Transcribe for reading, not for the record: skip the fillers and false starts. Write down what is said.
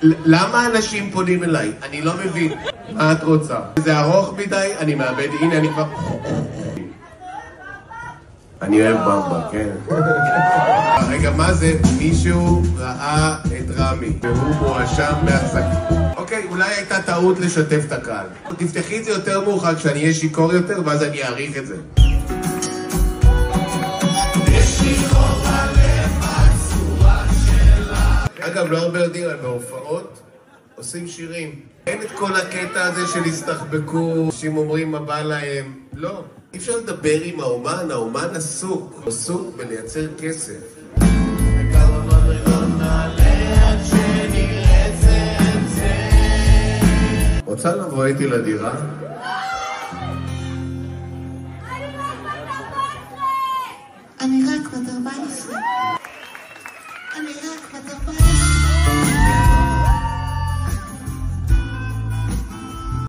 למה אנשים פונים אליי? אני לא מבין. מה את רוצה? זה ארוך מדי, אני מאבד, הנה אני כבר... אני אוהב במבה, כן. רגע, מה זה? מישהו ראה את רמי, והוא מואשם בהחזקה. אוקיי, אולי הייתה טעות לשתף את הקהל. תפתחי את זה יותר מאוחר כשאני אהיה שיכור יותר, ואז אני אעריך את זה. אגב, לא הרבה יודעים, אבל בהופעות עושים שירים. אין את כל הקטע הזה של הסתחבקו, אנשים אומרים מה בא להם. לא. אי אפשר לדבר עם האומן, האומן עסוק בלייצר כסף. רוצה לבוא איתי לדירה?